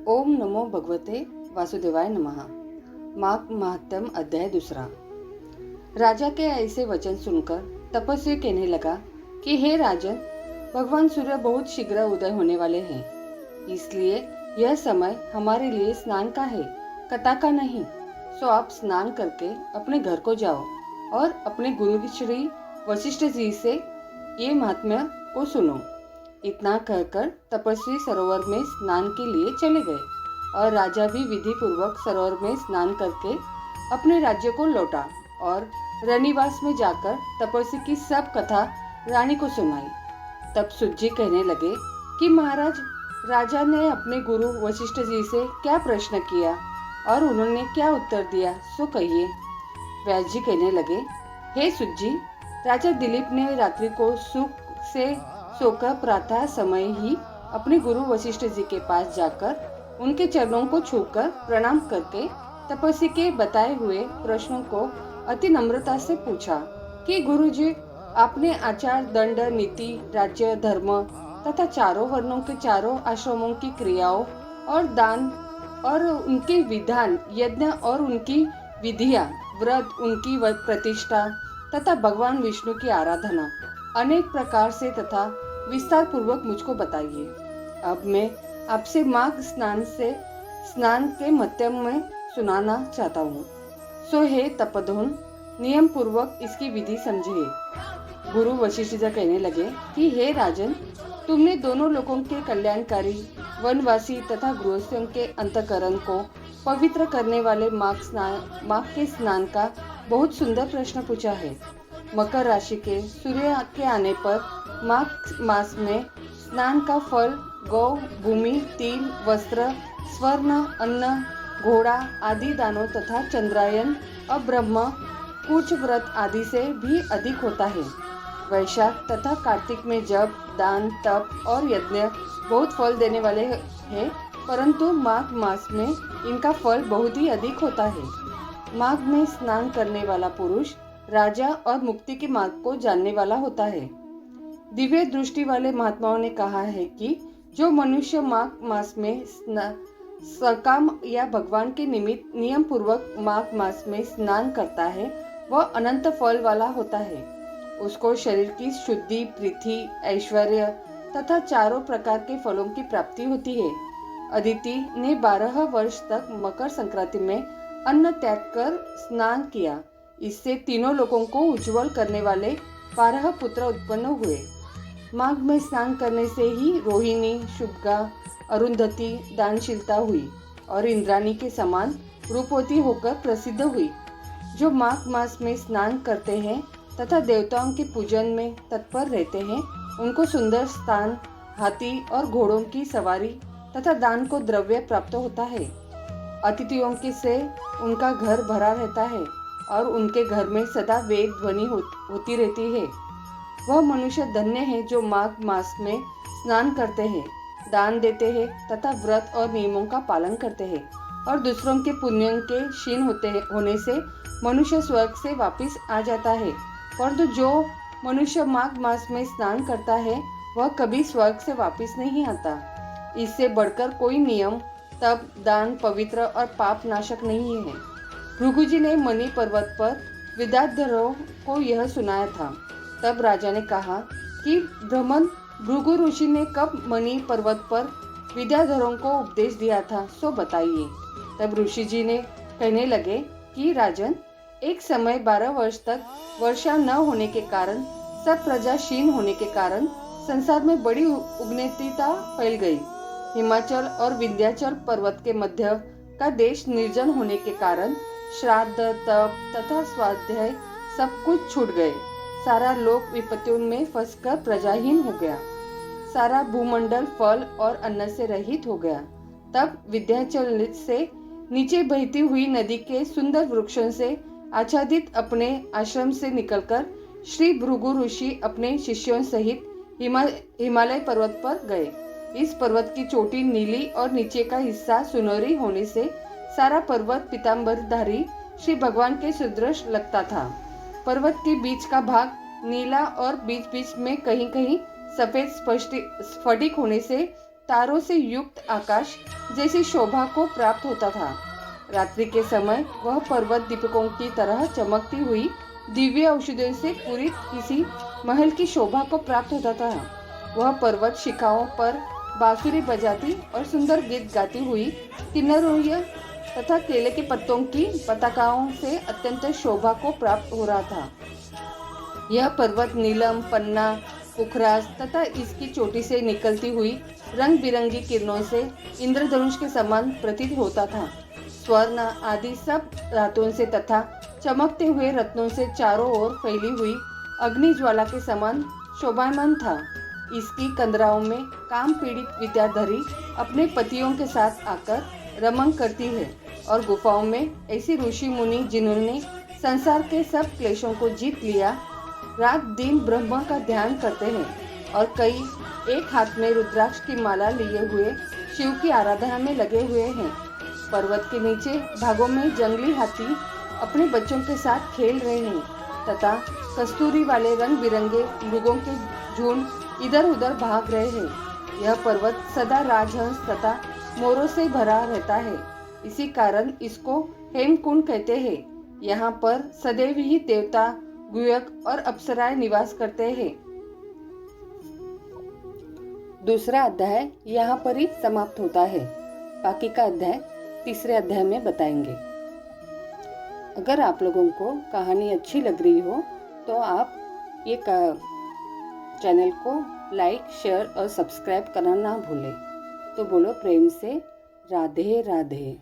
ओम नमो भगवते वासुदेवाय नमः। माघ महात्म अध्याय 2। राजा के ऐसे वचन सुनकर तपस्वी कहने लगा कि हे राजन, भगवान सूर्य बहुत शीघ्र उदय होने वाले हैं, इसलिए यह समय हमारे लिए स्नान का है, कथा का नहीं। सो आप स्नान करके अपने घर को जाओ और अपने गुरु श्री वशिष्ठ जी से ये महात्म्य को सुनो। इतना कहकर तपस्वी सरोवर में स्नान के लिए चले गए और राजा भी विधि पूर्वक सरोवर में स्नान करके अपने राज्य को लौटा और रनिवास में जाकर तपस्वी की सब कथा रानी को सुनाई। तब सुज्जी कहने लगे कि महाराज, राजा ने अपने गुरु वशिष्ठ जी से क्या प्रश्न किया और उन्होंने क्या उत्तर दिया, सो कहिए। व्यास जी कहने लगे, हे सुज्जी, राजा दिलीप ने रात्रि को सुख से सोकर प्रातः समय ही अपने गुरु वशिष्ठ जी के पास जाकर उनके चरणों को छूकर प्रणाम करके तपस्वी के बताए हुए प्रश्नों को अति नम्रता से पूछा कि गुरुजी, आपने आचार, दंड, नीति, राज्य, धर्म तथा चारों वर्णों के चारों आश्रमों की क्रियाओं और दान और उनके विधान, यज्ञ और उनकी विधियां, व्रत, उनकी प्रतिष्ठा तथा भगवान विष्णु की आराधना अनेक प्रकार से तथा विस्तार पूर्वक मुझको बताइए। अब मैं आपसे माघ स्नान के मध्यम में सुनाना चाहता हूँ। सो हे तपधोन, नियम पूर्वक इसकी विधि समझिए। गुरु वशिष्ठ जी कहने लगे कि हे राजन, तुमने दोनों लोगों के कल्याणकारी, वनवासी तथा गृहस्थों के अंतकरण को पवित्र करने वाले माघ के स्नान का बहुत सुंदर प्रश्न पूछा है। मकर राशि के सूर्य के आने पर माघ मास में स्नान का फल गौ, भूमि, तिल, वस्त्र, स्वर्ण, अन्न, घोड़ा आदि दानों तथा चंद्रायन और ब्रह्म कुछ व्रत आदि से भी अधिक होता है। वैशाख तथा कार्तिक में जप, दान, तप और यज्ञ बहुत फल देने वाले हैं, परंतु माघ मास में इनका फल बहुत ही अधिक होता है। माघ में स्नान करने वाला पुरुष राजा और मुक्ति के मार्ग को जानने वाला होता है। दिव्य दृष्टि वाले महात्माओं ने कहा है कि जो मनुष्य माघ मास में सकाम या भगवान के निमित्त नियम पूर्वक माघ मास में स्नान करता है, वह अनंत फल वाला होता है। उसको शरीर की शुद्धि, प्रीति, ऐश्वर्य तथा चारों प्रकार के फलों की प्राप्ति होती है। अदिति ने 12 वर्ष तक मकर संक्रांति में अन्न त्याग कर स्नान किया। इससे तीनों लोगों को उज्जवल करने वाले 12 पुत्र उत्पन्न हुए। माघ में स्नान करने से ही रोहिणी, शुभगा, अरुंधति दानशीलता हुई और इंद्राणी के समान रूपवती होकर प्रसिद्ध हुई। जो माघ मास में स्नान करते हैं तथा देवताओं के पूजन में तत्पर रहते हैं, उनको सुंदर स्थान, हाथी और घोड़ों की सवारी तथा दान को द्रव्य प्राप्त होता है। अतिथियों के से उनका घर भरा रहता है और उनके घर में सदा वेद ध्वनि होती रहती है। वह मनुष्य धन्य है जो माघ मास में स्नान करते हैं, दान देते हैं तथा व्रत और नियमों का पालन करते हैं और दूसरों के पुण्यों के क्षीण होने से मनुष्य स्वर्ग से वापस आ जाता है। परंतु जो मनुष्य माघ मास में स्नान करता है, वह कभी स्वर्ग से वापस नहीं आता। इससे बढ़कर कोई नियम, तप, दान पवित्र और पाप नाशक नहीं है। भृगु जी ने मणि पर्वत पर विद्याधरों को यह सुनाया था। तब राजा ने कहा कि ब्राह्मण, भृगु ऋषि ने कब मणि पर्वत पर विद्याधरों को उपदेश दिया था, सो बताइए। तब ऋषि जी ने कहने लगे कि राजन, एक समय 12 वर्ष तक वर्षा न होने के कारण, सब प्रजा क्षीण होने के कारण संसार में बड़ी उग्रता फैल गई। हिमाचल और विंध्याचल पर्वत के मध्य का देश निर्जन होने के कारण श्राद्ध, तप तथा स्वाध्याय सब कुछ छूट गए। सारा लोक विपत्तियों में फंसकर प्रजाहीन हो गया। सारा भूमंडल फल और अन्न से रहित हो गया। तब विंध्याचल से नीचे बहती हुई नदी के सुंदर वृक्षों से आच्छादित अपने आश्रम से निकलकर श्री भृगु ऋषि अपने शिष्यों सहित हिमालय पर्वत पर गए। इस पर्वत की चोटी नीली और नीचे का हिस्सा सुनहरी होने से सारा पर्वत पीतांबरधारी श्री भगवान के सदृश लगता था। पर्वत के बीच का भाग नीला और बीच बीच में कहीं कहीं सफेद स्फटिक होने से तारों से युक्त आकाश जैसी शोभा को प्राप्त होता था। रात्रि के समय वह पर्वत दीपकों की तरह चमकती हुई दिव्य औषधियों से पूरी किसी महल की शोभा को प्राप्त होता था। वह पर्वत शिखाओं पर बांसुरी बजाती और सुंदर गीत गाती हुई किन्नरों तथा केले के पत्तों की पताकाओं से अत्यंत शोभा को प्राप्त हो रहा था। यह पर्वत नीलम, पन्ना, पुखराज तथा इसकी चोटी से निकलती हुई रंग बिरंगी किरणों से इंद्रधनुष के समान प्रतीत होता था। स्वर्ण आदि सब धातुओं से तथा चमकते हुए रत्नों से चारों ओर फैली हुई अग्नि ज्वाला के समान शोभायमान था। इसकी कंदराओं में काम पीड़ित विद्याधरी अपने पतियों के साथ आकर रमण करती है और गुफाओं में ऐसी ऋषि मुनि जिन्होंने संसार के सब क्लेशों को जीत लिया रात दिन ब्रह्मा का ध्यान करते हैं और कई एक हाथ में रुद्राक्ष की माला लिए हुए शिव की आराधना में लगे हुए हैं। पर्वत के नीचे भागों में जंगली हाथी अपने बच्चों के साथ खेल रहे हैं तथा कस्तूरी वाले रंग बिरंगे मृगों के झुंड इधर उधर भाग रहे हैं। यह पर्वत सदा राजहंस तथा मोरों से भरा रहता है। इसी कारण इसको हेमकुंड कहते हैं। यहाँ पर सदैव ही देवता, गुहक और अप्सराएं निवास करते हैं। दूसरा अध्याय यहाँ पर ही समाप्त होता है। बाकी का अध्याय तीसरे अध्याय में बताएंगे। अगर आप लोगों को कहानी अच्छी लग रही हो तो आप ये चैनल को लाइक, शेयर और सब्सक्राइब करना ना भूलें। तो बोलो प्रेम से राधे राधे।